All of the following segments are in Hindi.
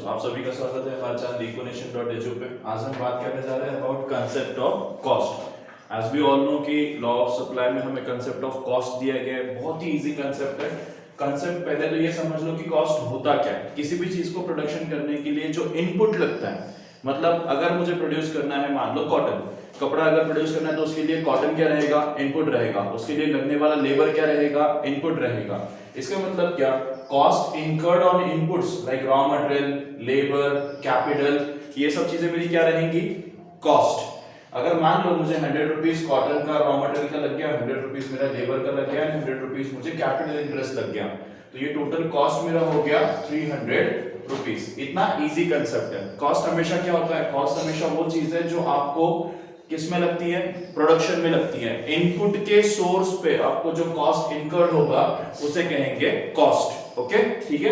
दोस्तों, आप सभी का स्वागत है हमारे चैनल econation.edu पे। आज हम बात करने जा रहे हैं about concept of cost. As we all know कि लॉ ऑफ सप्लाई में हमें कंसेप्ट ऑफ कॉस्ट दिया गया है। बहुत ही इजी कंसेप्ट है। कंसेप्ट पहले तो ये समझ लो कि कॉस्ट होता क्या है। किसी भी चीज को प्रोडक्शन करने के लिए जो इनपुट लगता है, मतलब अगर मुझे प्रोड्यूस करना है, मान लो कॉटन कपड़ा अगर प्रोड्यूस करना है तो उसके लिए कॉटन क्या रहेगा, इनपुट रहेगा। उसके लिए लगने वाला लेबर क्या रहेगा, इनपुट रहेगा। इसका मतलब क्या, cost incurred on inputs like raw material, labour, capital, ये सब चीजें मेरी क्या रहेंगी, कॉस्ट। अगर मान लो मुझे 100 रुपीज कॉटन का रॉ मटेरियल का लग गया, 100 रुपीज मेरा लेबर का लग गया, 100 रुपीज मुझे कैपिटल इंटरेस्ट लग गया, तो ये टोटल कॉस्ट मेरा हो गया 300 रुपीज। इतना इजी कंसेप्ट है। कॉस्ट हमेशा क्या होता है, कॉस्ट हमेशा वो चीज है जो आपको किस में लगती है, प्रोडक्शन में लगती है। इनपुट के सोर्स पे आपको जो कॉस्ट इनकर्ड होगा उसे कहेंगे कॉस्ट। ओके, ठीक है।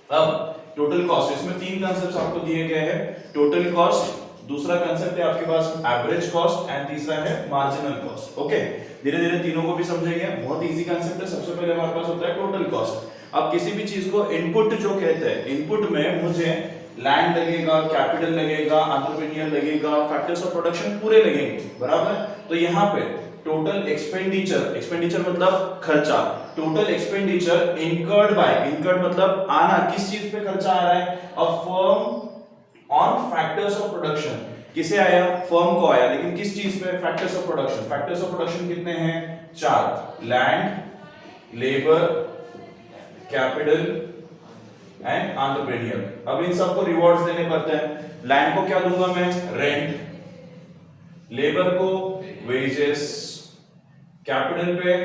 अब टोटल कॉस्ट, इसमें तीन कंसेप्ट्स आपको दिए गए हैं। टोटल कॉस्ट, दूसरा कंसेप्ट है आपके पास एवरेज कॉस्ट, एंड तीसरा है मार्जिनल कॉस्ट। ओके, धीरे धीरे तीनों को भी समझेंगे। बहुत इजी कंसेप्ट है। सबसे पहले हमारे पास होता है टोटल कॉस्ट। अब किसी भी चीज को इनपुट जो कहते हैं, इनपुट में मुझे लैंड लगेगा, कैपिटल लगेगा, एंटरप्रेन्योर लगेगा, फैक्टर्स ऑफ प्रोडक्शन पूरे लगेंगे, बराबर। तो यहाँ पे टोटल एक्सपेंडिचर, एक्सपेंडिचर मतलब खर्चा, total expenditure incurred by, incurred मतलब आना, किस चीज पे खर्चा आ रहा है, a firm on factors of production. किसे आया, फर्म को आया, लेकिन किस चीज पे, factors of production. Factors of production कितने हैं, 4, land, labour, capital and entrepreneur. अब इन सबको रिवॉर्ड्स देने पड़ते हैं। लैंड को क्या दूंगा मैं, रेंट, लेबर को वेजेस, कैपिटल पे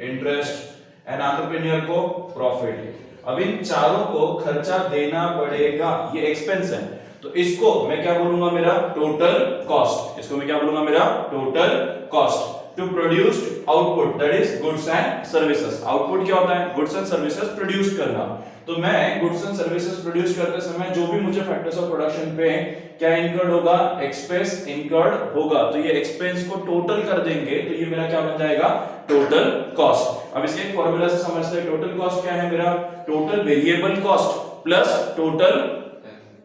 इंटरेस्ट एंड एंटरप्रेन्योर को प्रॉफिट। अब इन चारों को खर्चा देना पड़ेगा, ये एक्सपेंस है, तो इसको मैं क्या बोलूंगा, मेरा टोटल कॉस्ट। इसको मैं क्या बोलूंगा, मेरा total cost to produced output, that is goods and services. Output क्या होता है, गुड्स एंड सर्विसेज प्रोड्यूस करना। तो मैं गुड्स एंड सर्विसेज प्रोड्यूस करते समय जो भी मुझे फैक्टर्स ऑफ प्रोडक्शन पे क्या इनकर्ड होगा, एक्सपेंस इनकर्ड होगा, तो ये एक्सपेंस को टोटल कर देंगे, तो ये मेरा क्या बन जाएगा, टोटल कॉस्ट। अब इसके एक फॉर्मूला से समझते हैं। टोटल कॉस्ट क्या है मेरा, total variable cost plus total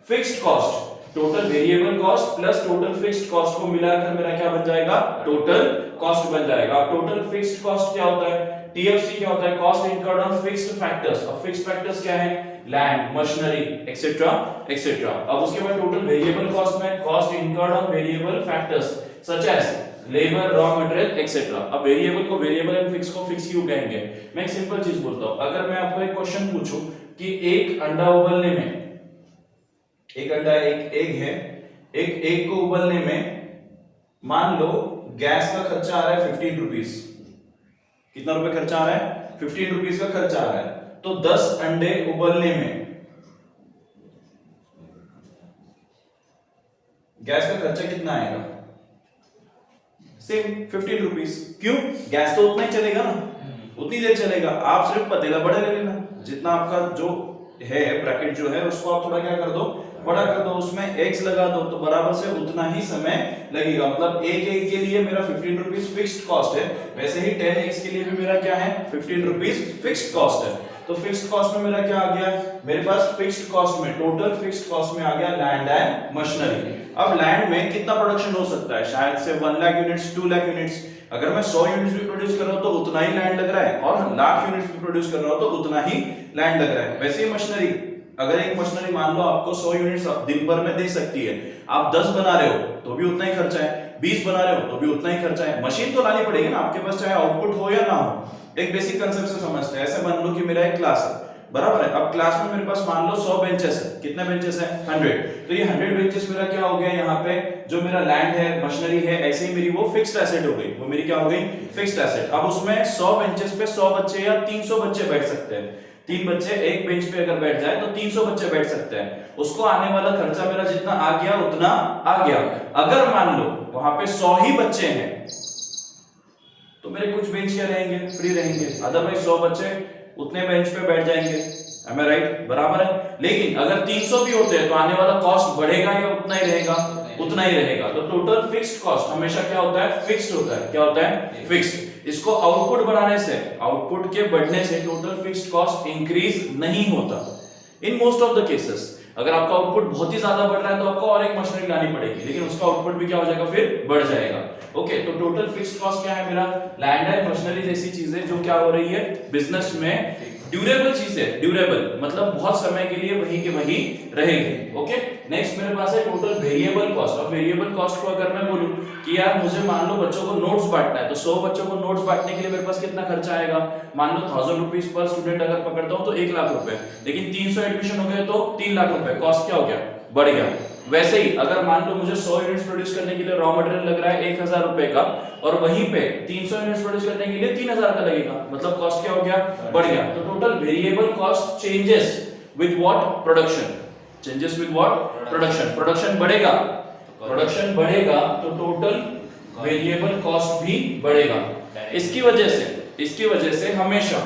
fixed cost. Total variable cost plus total fixed cost को मिलाकर मेरा क्या बन जाएगा, टोटल कॉस्ट बन जाएगा। टोटल फिक्स्ड कॉस्ट क्या होता है, टीएफसी क्या होता है, cost incurred on fixed factors. अब फिक्स्ड फैक्टर्स क्या है, लैंड, मशीनरी, एक्सेट्रा एक्सेट्रा। अब उसके बाद टोटल वेरिएबल कॉस्ट में cost incurred on variable factors such as labour, raw material, etcetera. अब वेरिएबल को वेरिएबल एंड फिक्स को फिक्स क्यों कहेंगे, मैं एक सिंपल चीज बोलता हूं। अगर मैं आपको एक क्वेश्चन पूछूं कि एक अंडा उबलने में, एक अंडा, एक एग है, एक एग को उबलने में मान लो गैस का खर्चा आ रहा है 15 रुपीज। कितना रुपए खर्चा आ रहा है, 15 रुपीज का खर्चा आ रहा है। तो 10 अंडे उबलने में गैस का खर्चा कितना आएगा, सेम 15 रुपीज। क्यों, गैस तो उतना ही चलेगा ना, उतनी देर चलेगा। आप सिर्फ पतीला बड़ा ले लेना, जितना आपका जो है ब्रैकेट जो है उसको आप थोड़ा क्या कर दो, बड़ा कर दो, उसमें एक्स लगा दो, तो बराबर से उतना ही समय लगेगा। मतलब एक एग के लिए मेरा 15 रुपीज फिक्स्ड कॉस्ट है, वैसे ही 10 एक्स के लिए भी मेरा क्या है, 15 रुपीज फिक्स्ड कॉस्ट है। तो फिक्स्ड कॉस्ट में मेरा क्या आ गया, मेरे पास फिक्स्ड कॉस्ट में, टोटल फिक्स्ड कॉस्ट में आ गया लैंड एंड मशीनरी। अब लैंड में कितना प्रोडक्शन हो सकता है, शायद से 1 लाख यूनिट्स, 2 लाख यूनिट्स। अगर मैं 100 यूनिट्स भी प्रोड्यूस कर रहा हूं तो उतना ही लैंड लग रहा है, और लाख यूनिट्स भी प्रोड्यूस कर रहा हूं तो उतना ही लैंड लग रहा है। वैसे ही मशीनरी, अगर एक मशीनरी मान लो आपको 100 यूनिट्स दिन भर में दे सकती है, आप 10 बना रहे हो तो भी उतना ही खर्चा है, 20 बना रहे हो तो भी उतना ही खर्चा है। मशीन तो लानी पड़ेगी ना आपके पास, चाहे आउटपुट हो या ना हो। एक बेसिक कंसेप्ट से समझते हैं। ऐसे मान लो कि मेरा एक क्लास है, बराबर है। अब क्लास में मेरे पास मान लो 100 बेंचेस है। कितने बेंचेस है, 100। तो ये 100 बेंचेस मेरा क्या हो गया, यहाँ पे जो मेरा लैंड है, मशीनरी है, ऐसे ही मेरी वो फिक्स्ड एसेट हो गई। वो मेरी क्या हो गई, फिक्स्ड एसेट। अब उसमें 100 बेंचेस पे 100 बच्चे या 300 बच्चे बैठ सकते हैं। 3 बच्चे एक बेंच पे अगर बैठ जाए तो 300 बच्चे बैठ सकते हैं। उसको आने वाला खर्चा मेरा जितना आ गया उतना आ गया। अगर मान लो वहां पे 100 ही बच्चे हैं तो मेरे कुछ बेंच क्या रहेंगे, फ्री रहेंगे। अदरवाइज 100 बच्चे उतने बेंच पे बैठ जाएंगे। Am I right? बराबर है। लेकिन अगर 300 भी होते हैं तो आने वाला कॉस्ट बढ़ेगा या उतना ही रहेगा, उतना ही रहेगा। तो टोटल फिक्स्ड कॉस्ट हमेशा क्या होता है, फिक्स्ड होता है। क्या होता है, फिक्स्ड। इसको आउटपुट बढ़ाने से, आउटपुट के बढ़ने से टोटल फिक्स्ड कॉस्ट इंक्रीज नहीं होता in most of the cases. अगर आपका आउटपुट बहुत ही ज्यादा बढ़ रहा है तो आपको और एक मशीनरी लानी पड़ेगी, लेकिन उसका आउटपुट भी क्या हो जाएगा, फिर बढ़ जाएगा। ओके, तो टोटल फिक्स्ड कॉस्ट क्या है मेरा, लैंड एंड मशीनरी जैसी चीजें जो क्या हो रही है बिजनेस में, ड्यूरेबल चीजें, ड्यूरेबल मतलब बहुत समय के लिए वही के वही रहेगी। ओके, नेक्स्ट मेरे पास है टोटल वेरिएबल कॉस्ट। अब वेरिएबल कॉस्ट को अगर मैं बोलूं कि यार मुझे मान लो बच्चों को नोट्स बांटना है, तो 100 बच्चों को नोट्स बांटने के लिए मेरे पास कितना खर्चा आएगा, मान लो 1000 रुपीस पर स्टूडेंट अगर पकड़ता हूं तो 1 लाख रुपए, लेकिन 300 एडमिशन हो गए तो 3 लाख रुपए, कॉस्ट क्या हो गया, बढ़ गया। वैसे ही अगर मान लो मुझे 100 यूनिट्स प्रोड्यूस करने के लिए रॉ मटेरियल लग रहा है 1000 रुपए का, और वहीं पे 300 यूनिट्स प्रोड्यूस करने के लिए 3000 का लगेगा, मतलब कॉस्ट क्या हो गया, बढ़ गया। तो total variable cost changes with what, production, changes with what, production, production बढ़ेगा, प्रोडक्शन बढ़ेगा तो टोटल वेरिएबल कॉस्ट भी बढ़ेगा। इसकी वजह से हमेशा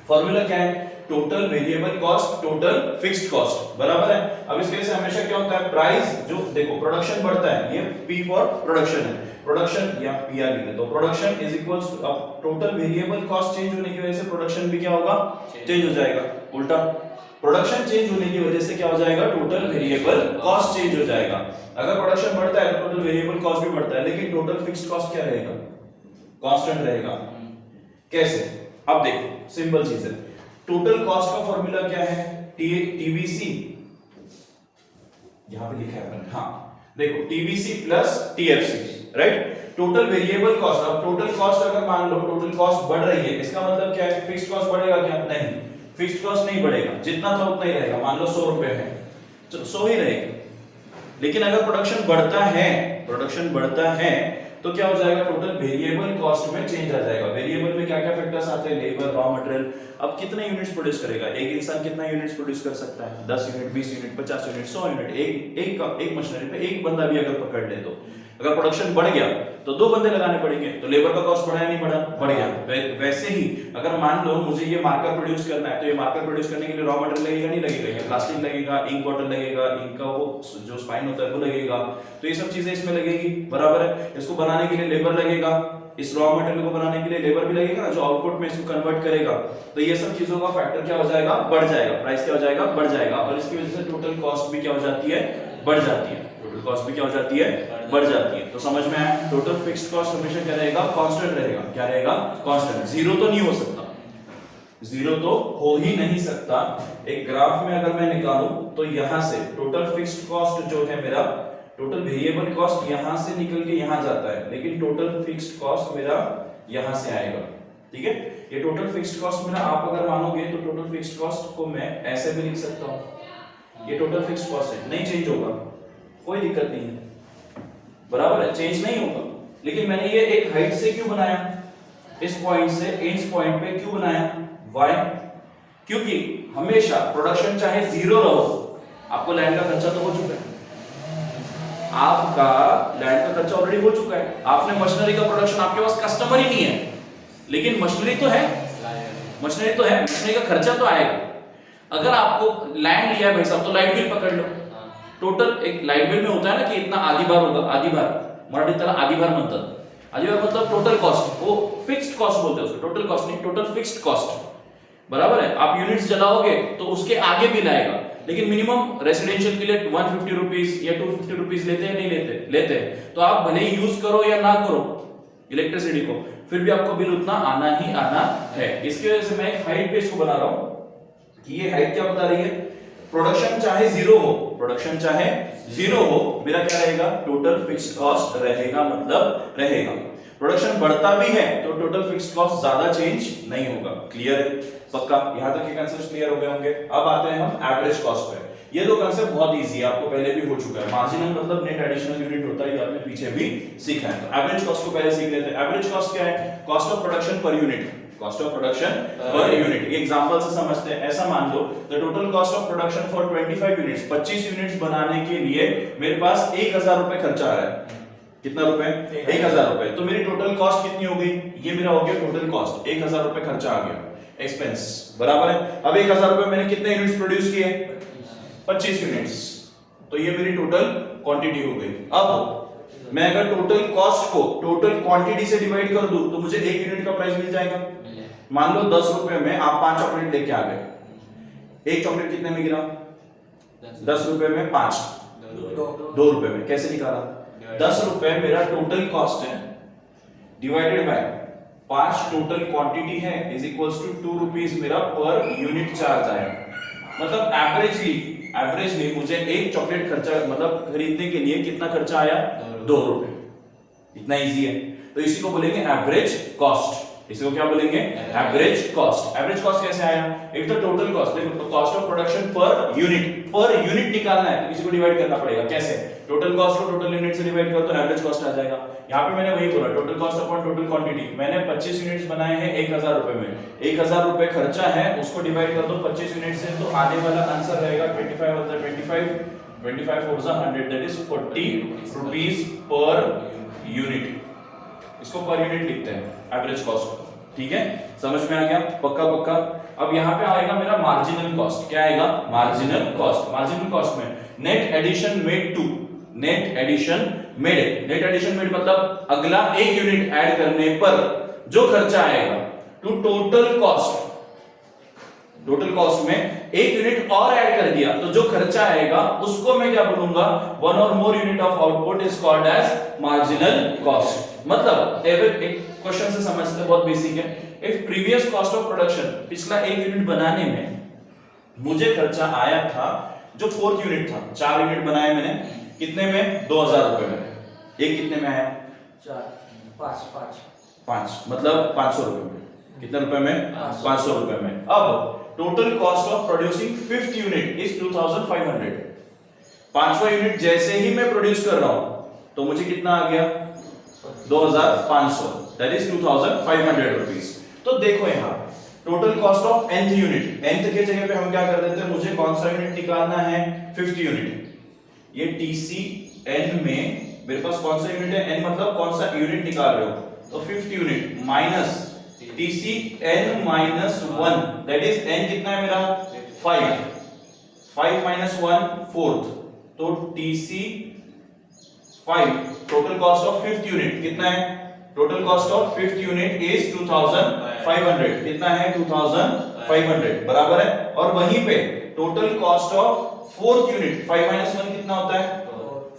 फॉर्मूला क्या है, total variable cost total fixed cost, बराबर है। अब इसके से हमेशा क्या होता है, प्राइस जो देखो प्रोडक्शन बढ़ता है, ये P फॉर प्रोडक्शन है, प्रोडक्शन या PR लिख दो, प्रोडक्शन इज इक्वल्स टू, अब टोटल वेरिएबल कॉस्ट चेंज होने की वजह से प्रोडक्शन भी क्या होगा, चेंज हो जाएगा, उल्टा प्रोडक्शन चेंज होने की वजह से क्या हो जाएगा, टोटल वेरिएबल कॉस्ट चेंज हो जाएगा। अगर प्रोडक्शन बढ़ता है तो टोटल वेरिएबल कॉस्ट भी बढ़ता है, लेकिन टोटल फिक्स्ड कॉस्ट क्या रहेगा, कांस्टेंट रहेगा। कैसे, अब देखो सिंपल चीज है, टोटल कॉस्ट का फॉर्मूला क्या है, TVC, यहां पे लिखा है अपन, हाँ देखो TVC plus TFC, right. Total variable cost, अब टोटल कॉस्ट अगर मान लो टोटल कॉस्ट बढ़ रही है, इसका मतलब क्या है, फिक्स्ड कॉस्ट बढ़ेगा क्या, नहीं, फिक्स्ड कॉस्ट नहीं बढ़ेगा, जितना था उतना ही रहेगा। मान लो 100 रुपए है तो 100 ही रहेगा, लेकिन अगर प्रोडक्शन बढ़ता है तो क्या हो जाएगा, टोटल वेरिएबल कॉस्ट में चेंज आ जाएगा। वेरिएबल में क्या क्या फैक्टर्स आते हैं, लेबर, रॉ मटेरियल। अब कितने यूनिट्स प्रोड्यूस करेगा एक इंसान, कितना यूनिट्स प्रोड्यूस कर सकता है, 10 यूनिट, 20 यूनिट, 50 यूनिट, 100 यूनिट, एक मशीनरी पे एक बंदा भी अगर पकड़ ले तो। अगर प्रोडक्शन बढ़ गया तो 2 बंदे लगाने पड़ेंगे, तो लेबर का कॉस्ट बढ़ा या नहीं बढ़ा, बढ़ गया। वैसे ही अगर मान लो मुझे ये मार्कर प्रोड्यूस करना है, तो ये मार्कर प्रोड्यूस करने के लिए रॉ मटेरियल लगेगा, नहीं लगेगा, ये प्लास्टिक लगेगा, इंक बॉटल लगेगा, इंक का वो जो स्पाइन होता है वो लगेगा, तो ये सब चीजें इसमें लगेगी, बराबर है। इसको बनाने के लिए लेबर लगेगा, इस रॉ मटेरियल को बनाने के लिए लेबर भी लगेगा ना, जो आउटपुट में इसको कन्वर्ट करेगा, तो ये सब चीजों का फैक्टर क्या हो जाएगा, बढ़ जाएगा, प्राइस क्या हो जाएगा, बढ़ जाएगा, और इसकी वजह से टोटल कॉस्ट भी क्या हो जाती है, बढ़ जाती है, टोटल कॉस्ट भी क्या हो जाती है, बढ़ जाती है। तो समझ में आया, टोटल फिक्स्ड कॉस्ट हमेशा क्या रहेगा, कांस्टेंट रहेगा, क्या रहेगा, कांस्टेंट, जीरो तो नहीं हो सकता, जीरो तो हो ही नहीं सकता। एक ग्राफ में अगर मैं निकालूं तो यहां से टोटल फिक्स्ड कॉस्ट जो है मेरा, टोटल वेरिएबल कॉस्ट यहां से निकल के यहां जाता है, लेकिन टोटल फिक्स्ड कॉस्ट मेरा यहां से आएगा, ठीक है। ये टोटल फिक्स्ड कॉस्ट मेरा, आप अगर मानोगे तो टोटल फिक्स्ड कॉस्ट को मैं ऐसे भी लिख सकता हूं, ये टोटल फिक्स्ड कॉस्ट है, नहीं चेंज होगा, कोई दिक्कत नहीं है, बराबर है, चेंज नहीं होगा। लेकिन मैंने ये एक हाइट से क्यों बनाया, इस पॉइंट से इस पॉइंट पे क्यों बनाया, व्हाई, क्योंकि हमेशा प्रोडक्शन चाहे जीरो रहो, आपको लैंड का खर्चा तो हो चुका है, आपका लैंड का खर्चा ऑलरेडी हो चुका है, आपने मशीनरी का प्रोडक्शन, आपके पास कस्टमर ही नहीं है, लेकिन मशीनरी तो है, मशीनरी का खर्चा तो आएगा। अगर आपको लैंड लिया है भाई साहब, तो लाइट बिल पकड़ लो, टोटल एक लाइट बिल में होता है ना कि इतना आधी बार होगा, आधी बार मराठी त्याला आधी बार म्हणतात, आधी बार मतलब टोटल कॉस्ट, वो फिक्स्ड कॉस्ट बोलते हैं उसको, टोटल कॉस्ट नहीं, टोटल फिक्स्ड कॉस्ट, बराबर है। आप यूनिट्स जलाओगे तो उसके आगे बिल आएगा, लेकिन मिनिमम रेसिडेंशियल के लिए 150 रुपीस या 250 रुपीस लेते हैं, नहीं लेते हैं, तो आप भले ही यूज करो या ना करो इलेक्ट्रिसिटी को, फिर भी आपको बिल उतना आना ही आना है। इसकी वजह से मैं एक हाइट पे इसको बना रहा हूं कि ये हाइट क्या बता रही है, प्रोडक्शन चाहे जीरो हो, मेरा क्या रहेगा, टोटल फिक्स्ड कॉस्ट रहेगा, मतलब रहेगा। प्रोडक्शन बढ़ता भी है तो टोटल फिक्स्ड कॉस्ट ज्यादा चेंज नहीं होगा, क्लियर है, पक्का, यहां तक के कांसेप्ट क्लियर हो गए होंगे। अब आते हैं हम एवरेज कॉस्ट पे। ये दो कांसेप्ट बहुत इजी है, आपको पहले भी हो चुका है, मार्जिनल मतलब नेट एडिशनल यूनिट होता है, ये आपने पीछे भी सीखा है। तो एवरेज कॉस्ट को पहले सीख लेते हैं। एवरेज कॉस्ट क्या है, cost of production per unit, cost of production per unit. ये एग्जांपल से समझते हैं, ऐसा मान लो the total cost of production for 25 units, 25 units बनाने के लिए मेरे पास 1000 रुपए खर्चा आ रहा है, कितना रुपए, 1000 रुपए, तो मेरी टोटल कॉस्ट कितनी हो गई, ये मेरा हो गया टोटल कॉस्ट, 1000 रुपए खर्चा आ गया, एक्सपेंस, बराबर है। अब 1000 रुपए मैंने कितने यूनिट्स प्रोड्यूस किए, 25 यूनिट्स, तो ये मेरी टोटल क्वांटिटी हो गई। अब मैं अगर टोटल कॉस्ट को टोटल क्वांटिटी से डिवाइड कर दूं तो मुझे 1 यूनिट का प्राइस मिल जाएगा। मान लो 10 रुपए में आप 5 चॉकलेट लेके आ गए, एक चॉकलेट कितने में गिरा, 10 रुपए में 5, 2 रुपए में कैसे निकाला? 10 रुपए मेरा टोटल कॉस्ट है डिवाइडेड बाय 5 टोटल क्वांटिटी है इज इक्वल्स टू 2 रुपीज मेरा पर यूनिट चार्ज आया। मतलब एवरेजली मुझे एक चॉकलेट खर्चा मतलब खरीदने के लिए कितना खर्चा आया? 2 रुपए। इतना इजी है। तो इसी को बोलेंगे एवरेज कॉस्ट। इसको क्या बोलेंगे? Average cost. एवरेज कॉस्ट कैसे आया? एक तो टोटल कॉस्ट, देखो तो cost of production per unit निकालना है तो किसी को डिवाइड करना पड़ेगा। कैसे? टोटल कॉस्ट को टोटल यूनिट से डिवाइड करो तो एवरेज कॉस्ट आ जाएगा। यहाँ पे मैंने वही बोला total cost upon total quantity. मैंने 25 यूनिट्स बनाए हैं 1000 रुपए में, 1000 रुपए खर्चा है उसको डिवाइड कर दो 25 यूनिट से तो आने वाला आंसर रहेगा 25 of the 25 4 100 that is 40 rupees per unit. इसको पर यूनिट लिखते हैं एवरेज कॉस्ट। ठीक है, समझ में आ गया? पक्का। अब यहाँ पे आएगा मेरा मार्जिनल कॉस्ट। क्या आएगा? Marginal cost. मार्जिनल कॉस्ट में नेट एडिशन मेड मतलब अगला एक यूनिट ऐड करने पर जो खर्चा आएगा to total cost. Total cost में एक यूनिट और ऐड कर दिया तो जो खर्चा आएगा उसको मैं क्या बोलूंगा? वन और more unit of output is called as marginal cost. मतलब एक क्वेश्चन से समझते हैं, बहुत बेसिक है। If previous cost of production, पिछला एक यूनिट बनाने में मुझे खर्चा आया था जो फोर्थ यूनिट था, 4 यूनिट बनाए मैंने, कितने में? 2000 रुपए में। एक कितने में आया? 5 मतलब 500 रुपए में। कितने रुपए में? 500 रुपए में। अब total cost of producing fifth unit is 2500। पांचवा यूनिट जैसे ही मैं प्रोड्यूस कर रहा हूं तो मुझे कितना आ गया? 2500 दैट इज 2500 रुपीस। तो देखो यहां total cost of nth unit, nth के जगह पे हम क्या कर देते हैं? मुझे कौन सा यूनिट निकालना है? Fifth unit. ये TC n में मेरे पास कौन सा यूनिट है? n मतलब कौन सा यूनिट निकाल रहे हो तो fifth unit minus TC n minus 1 that is n कितना है मेरा? 5 माइनस 1 फोर्थ तो TC 5। Total cost of fifth unit कितना है? Total cost of fifth unit is 2500। कितना है? 2500 बराबर है। और वहीं पे total cost of fourth unit 5 minus 1 कितना होता है?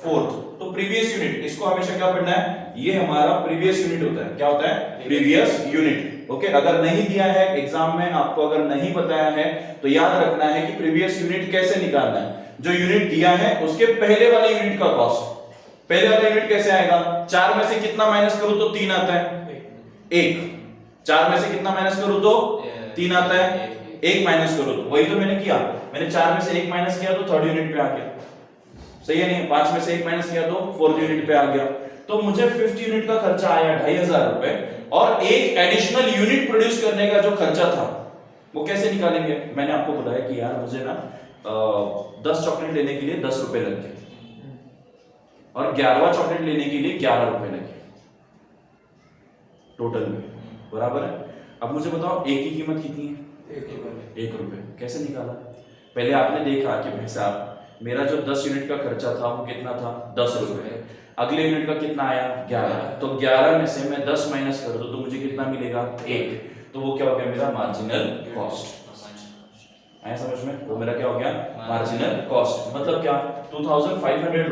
फोर्थ। तो प्रीवियस यूनिट, इसको हमेशा क्या पढ़ना है? ये हमारा प्रीवियस यूनिट होता है। क्या होता है? Previous unit. ओके, अगर नहीं दिया है एग्जाम में, आपको अगर नहीं बताया है तो याद रखना है कि प्रीवियस यूनिट कैसे निकालना है। जो यूनिट दिया है उसके पहले वाले यूनिट का कॉस्ट। पहले वाला यूनिट कैसे आएगा? 4 में से कितना माइनस करूं तो 3 आता है? 1। 4 में से कितना माइनस करूं तो 3 आता है? 1 माइनस करो तो वही तो मैंने किया। मैंने 4 में से 1 माइनस किया तो थर्ड यूनिट पे आ गया। सही है नहीं? 5 में से 1 माइनस किया तो फोर्थ यूनिट पे आ गया। तो मुझे फिफ्थ यूनिट का खर्चा आया 2500 रुपए और एक एडिशनल यूनिट प्रोड्यूस करने का जो खर्चा था वो कैसे निकालेंगे? मैंने आपको बताया कि यार मुझे ना 10 चॉकलेट लेने के लिए 10 रुपए लग गए और 11वां चॉकलेट लेने के लिए 11 रुपए लगे टोटल में, बराबर है। अब मुझे बताओ एक की कीमत कितनी है? 1 रुपए। कैसे निकाला? पहले आपने देखा कि भाई साहब मेरा जो 10 यूनिट का खर्चा था वो कितना था? 10 रुपए। अगले यूनिट का कितना आया? 11। तो 11 में से मैं 10 माइनस कर दूं तो मुझे कितना मिलेगा? 1। तो वो क्या हो गया? मेरा मार्जिनल कॉस्ट। आया समझ में? वो मेरा क्या हो गया? Marginal cost. मतलब क्या? 2500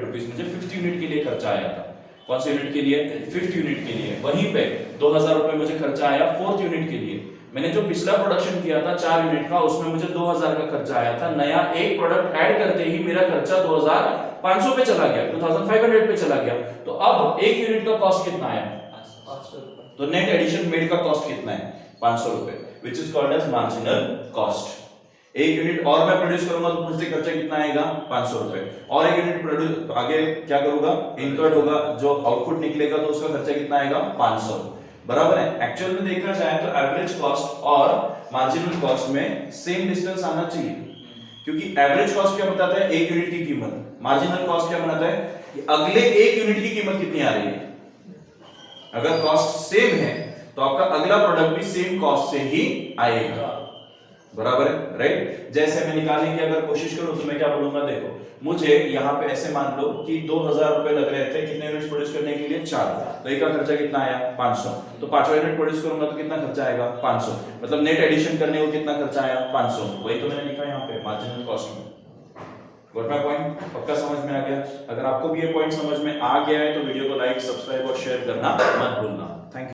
रुपीस मुझे फिफ्थ यूनिट के लिए खर्चा आया था। कौन से यूनिट के लिए? फिफ्थ यूनिट के लिए। वहीं पे 2000 रुपए मुझे खर्चा आया फोर्थ यूनिट के लिए। मैंने जो पिछला प्रोडक्शन किया था 4 यूनिट का, उसमें मुझे 2000 का खर्चा आया था। नया एक प्रोडक्ट ऐड करते ही मेरा खर्चा 2500 पे चला गया, 2500 पे चला गया। तो अब एक यूनिट का कॉस्ट कितना आया? 500 रुपए। तो नेट एडिशन मेड का कॉस्ट कितना है? 500 रुपए, which is called as marginal cost। एक यूनिट और मैं प्रोड्यूस करूंगा तो मुझसे खर्चा कितना आएगा? 500 रुपए। और एक यूनिट प्रोड्यूस आगे क्या करूंगा? इनकर्ड होगा, जो आउटपुट निकलेगा तो उसका खर्चा कितना आएगा? 500, बराबर है। एक्चुअल में देखा जाए तो एवरेज कॉस्ट और मार्जिनल कॉस्ट में सेम डिस्टेंस आना चाहिए, क्योंकि एवरेज कॉस्ट क्या बताता है? एक यूनिट की कीमत। मार्जिनल कॉस्ट क्या बताता है? कि अगले एक यूनिट की कीमत कितनी आ रही है। अगर कॉस्ट सेम है तो आपका अगला प्रोडक्ट भी सेम कॉस्ट से ही आएगा, बराबर है, राइट। जैसे मैं निकालने की अगर कोशिश करूं तो मैं क्या बोलूंगा, देखो मुझे यहाँ पे ऐसे मान लो कि 2000 रुपए लग रहे थे कितने यूनिट्स प्रोड्यूस करने के लिए, 4। तो एक का खर्चा कितना आया, 500। तो 5वां यूनिट प्रोड्यूस करूंगा तो कितना खर्चा आएगा, 500। मतलब नेट एडिशन करने को कितना खर्चा आया, 500। वही तो मैंने लिखा यहाँ पे मार्जिनल कॉस्ट में। Got my point? पक्का समझ में आ गया? अगर आपको भी ये पॉइंट समझ में आ गया है तो वीडियो को लाइक, सब्सक्राइब और शेयर करना मत भूलना। Thank you.